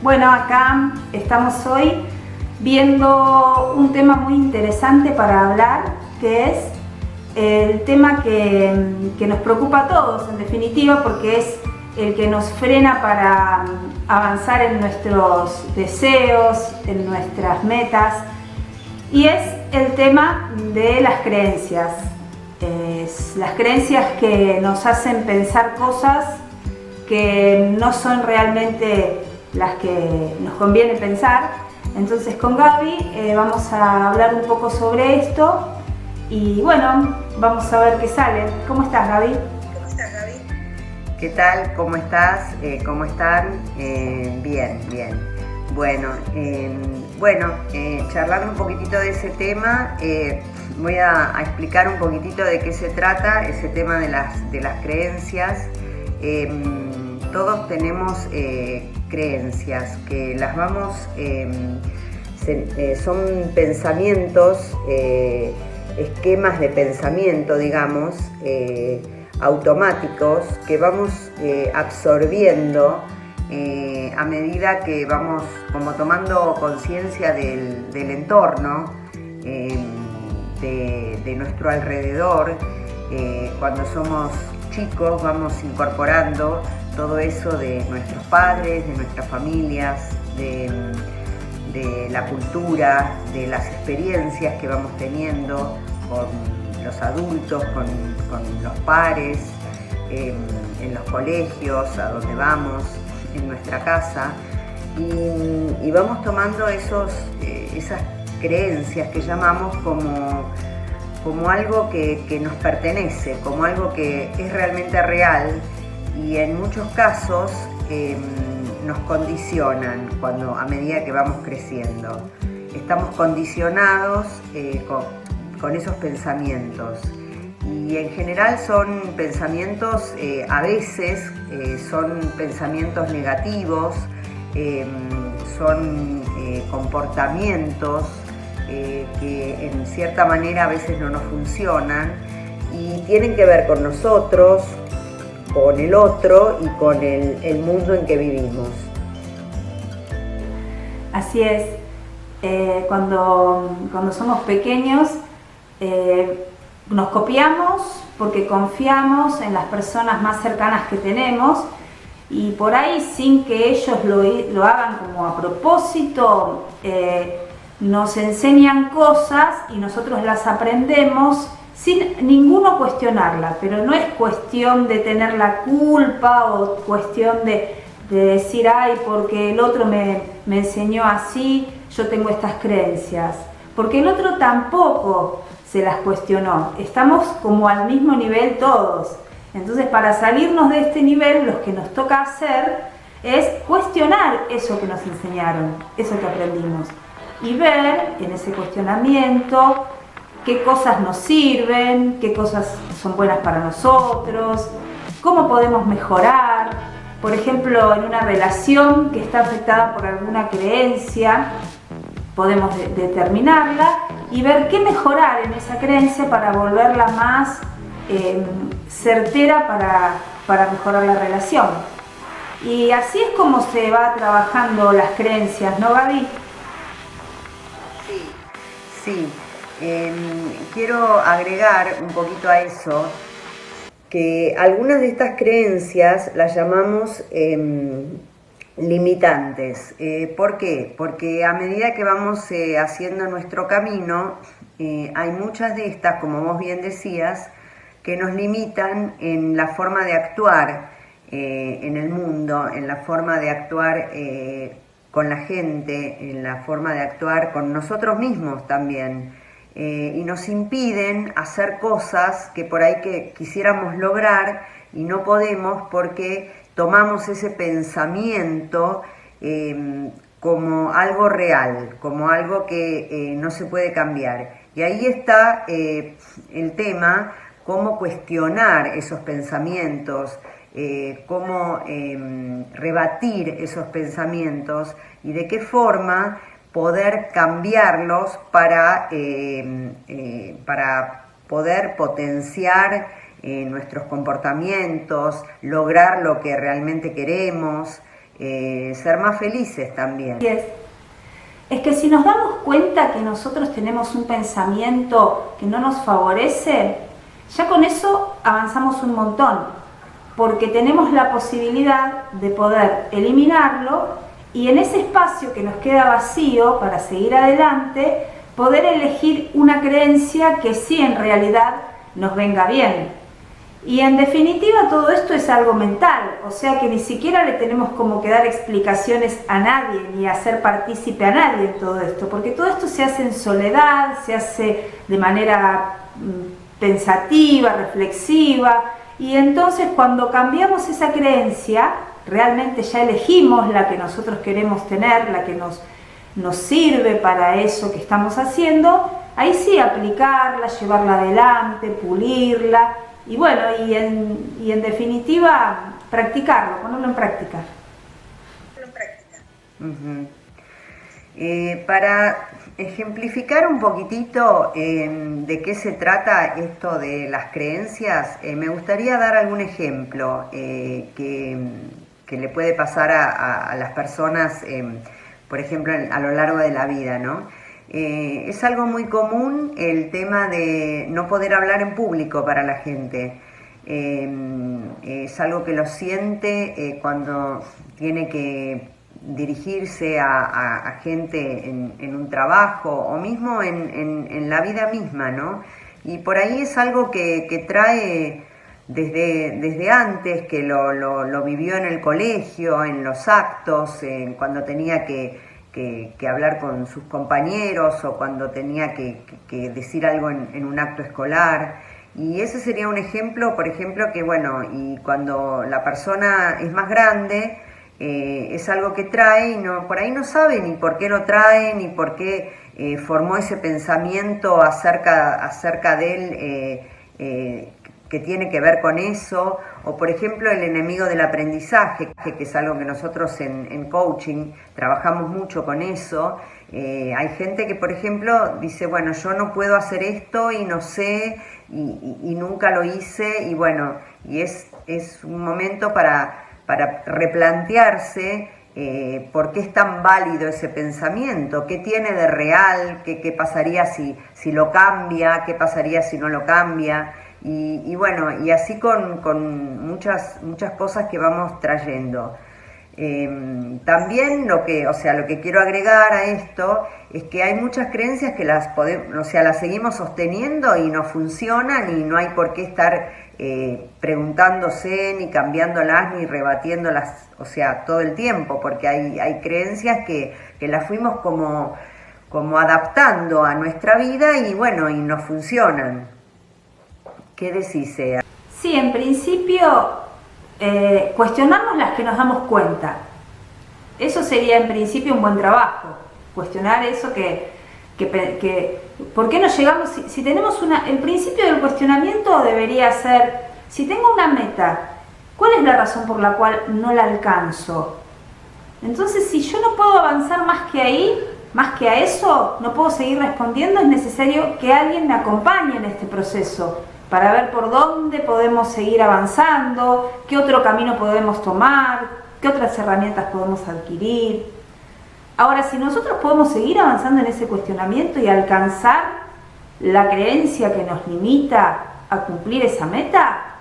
Bueno, acá estamos hoy viendo un tema muy interesante para hablar, que es el tema que nos preocupa a todos, en definitiva, porque es el que nos frena para avanzar en nuestros deseos, en nuestras metas, y es el tema de las creencias. Las creencias que nos hacen pensar cosas que no son realmente las que nos conviene pensar. Entonces con Gaby vamos a hablar un poco sobre esto y bueno, vamos a ver qué sale. ¿Cómo estás, Gaby? ¿Qué tal? ¿Cómo estás? ¿Cómo están? Bien, bien. Bueno, charlando un poquitito de ese tema, voy a explicar un poquitito de qué se trata, ese tema de las creencias. Todos tenemos creencias que las vamos, son pensamientos, esquemas de pensamiento, digamos, automáticos que vamos absorbiendo a medida que vamos como tomando conciencia del entorno, de nuestro alrededor. Cuando somos chicos vamos incorporando todo eso de nuestros padres, de nuestras familias, de la cultura, de las experiencias que vamos teniendo con los adultos, con los pares, en los colegios, a donde vamos, en nuestra casa, y vamos tomando esas creencias que llamamos como algo que nos pertenece, como algo que es realmente real, y en muchos casos nos condicionan a medida que vamos creciendo. Estamos condicionados con esos pensamientos, y en general son pensamientos, a veces son pensamientos negativos, son comportamientos que en cierta manera a veces no nos funcionan y tienen que ver con nosotros, con el otro y con el mundo en que vivimos. Así es. Cuando somos pequeños nos copiamos porque confiamos en las personas más cercanas que tenemos, y por ahí, sin que ellos lo hagan como a propósito, nos enseñan cosas y nosotros las aprendemos sin ninguno cuestionarla. Pero no es cuestión de tener la culpa o cuestión de decir, ay, porque el otro me enseñó así, yo tengo estas creencias, porque el otro tampoco se las cuestionó. Estamos como al mismo nivel todos. Entonces, para salirnos de este nivel, lo que nos toca hacer es cuestionar eso que nos enseñaron, eso que aprendimos, y ver en ese cuestionamiento qué cosas nos sirven, qué cosas son buenas para nosotros, cómo podemos mejorar. Por ejemplo, en una relación que está afectada por alguna creencia, podemos determinarla y ver qué mejorar en esa creencia para volverla más certera para mejorar la relación. Y así es como se va trabajando las creencias, ¿no, Gaby? Sí. Quiero agregar un poquito a eso que algunas de estas creencias las llamamos limitantes. ¿Por qué? Porque a medida que vamos haciendo nuestro camino, hay muchas de estas, como vos bien decías, que nos limitan en la forma de actuar en el mundo, en la forma de actuar con la gente, en la forma de actuar con nosotros mismos también. Y nos impiden hacer cosas que por ahí que quisiéramos lograr y no podemos porque tomamos ese pensamiento como algo real, como algo que no se puede cambiar. Y ahí está el tema, cómo cuestionar esos pensamientos, cómo rebatir esos pensamientos y de qué forma poder cambiarlos para poder potenciar nuestros comportamientos, lograr lo que realmente queremos ser más felices también. Es que si nos damos cuenta que nosotros tenemos un pensamiento que no nos favorece, ya con eso avanzamos un montón, porque tenemos la posibilidad de poder eliminarlo y en ese espacio que nos queda vacío para seguir adelante, poder elegir una creencia que sí en realidad nos venga bien. Y en definitiva todo esto es algo mental, o sea que ni siquiera le tenemos como que dar explicaciones a nadie, ni hacer partícipe a nadie en todo esto, porque todo esto se hace en soledad, se hace de manera pensativa, reflexiva, y entonces cuando cambiamos esa creencia, realmente ya elegimos la que nosotros queremos tener, la que nos sirve para eso que estamos haciendo, ahí sí aplicarla, llevarla adelante, pulirla, y bueno, y en definitiva, practicarlo, ponerlo en práctica. Para ejemplificar un poquitito de qué se trata esto de las creencias, me gustaría dar algún ejemplo que le puede pasar a las personas, por ejemplo, a lo largo de la vida, ¿no? Es algo muy común el tema de no poder hablar en público para la gente. Es algo que lo siente cuando tiene que dirigirse a gente en un trabajo o mismo en la vida misma, ¿no? Y por ahí es algo que trae desde antes, que lo vivió en el colegio, en los actos, cuando tenía que hablar con sus compañeros o cuando tenía que decir algo en un acto escolar. Y ese sería un ejemplo, por ejemplo, que bueno, y cuando la persona es más grande, es algo que trae y por ahí no sabe ni por qué lo trae, ni por qué formó ese pensamiento acerca de él, que tiene que ver con eso, o por ejemplo el enemigo del aprendizaje, que es algo que nosotros en coaching trabajamos mucho con eso. Hay gente que por ejemplo dice, bueno, yo no puedo hacer esto y no sé, y nunca lo hice, y bueno, y es un momento para replantearse por qué es tan válido ese pensamiento, qué tiene de real, qué pasaría si lo cambia, qué pasaría si no lo cambia. Y bueno, y así con muchas cosas que vamos trayendo. También lo que quiero agregar a esto es que hay muchas creencias que las seguimos sosteniendo y no funcionan y no hay por qué estar preguntándose ni cambiándolas ni rebatiéndolas, todo el tiempo, porque hay creencias que las fuimos como adaptando a nuestra vida y bueno, y no funcionan. ¿Qué decís, Sea? Sí, en principio cuestionamos las que nos damos cuenta. Eso sería en principio un buen trabajo, cuestionar eso ¿por qué no llegamos? Si tenemos el principio del cuestionamiento debería ser, si tengo una meta, ¿cuál es la razón por la cual no la alcanzo? Entonces, si yo no puedo avanzar más que ahí, más que a eso, no puedo seguir respondiendo, es necesario que alguien me acompañe en este proceso, para ver por dónde podemos seguir avanzando, qué otro camino podemos tomar, qué otras herramientas podemos adquirir. Ahora, si nosotros podemos seguir avanzando en ese cuestionamiento y alcanzar la creencia que nos limita a cumplir esa meta,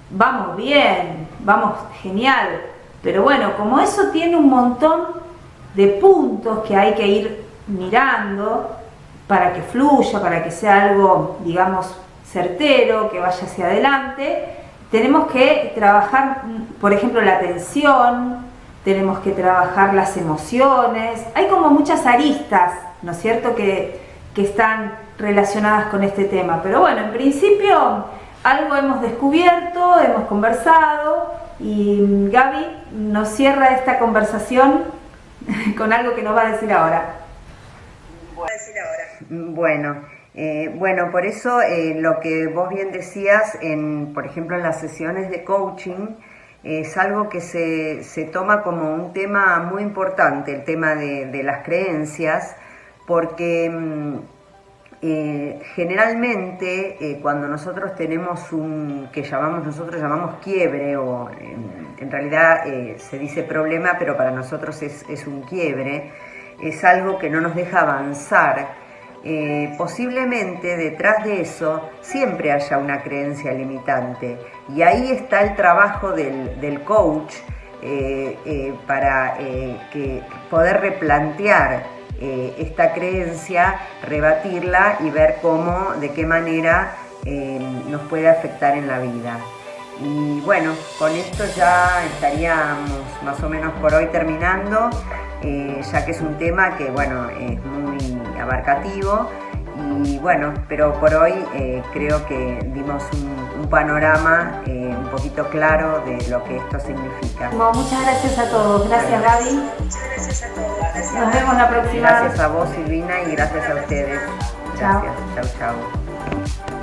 vamos bien, vamos genial. Pero bueno, como eso tiene un montón de puntos que hay que ir mirando para que fluya, para que sea algo, digamos, certero, que vaya hacia adelante, tenemos que trabajar, por ejemplo, la atención, tenemos que trabajar las emociones, hay como muchas aristas, ¿no es cierto?, que están relacionadas con este tema, pero bueno, en principio algo hemos descubierto, hemos conversado y Gaby nos cierra esta conversación con algo que nos va a decir ahora. Bueno, por eso lo que vos bien decías, por ejemplo en las sesiones de coaching, es algo que se toma como un tema muy importante, el tema de las creencias, porque generalmente cuando nosotros tenemos un que nosotros llamamos quiebre, o en realidad se dice problema, pero para nosotros es un quiebre, es algo que no nos deja avanzar. Posiblemente detrás de eso siempre haya una creencia limitante, y ahí está el trabajo del coach para poder replantear esta creencia, rebatirla y ver de qué manera nos puede afectar en la vida. Y bueno, con esto ya estaríamos más o menos por hoy terminando, ya que es un tema que bueno, es muy abarcativo, y bueno, pero por hoy creo que dimos un panorama un poquito claro de lo que esto significa. Bueno, muchas gracias a todos. Gracias, Gaby. Muchas gracias a todos. Nos vemos la próxima. Gracias a vos, Silvina, y gracias a ustedes. Chao. Gracias. Chau, chau.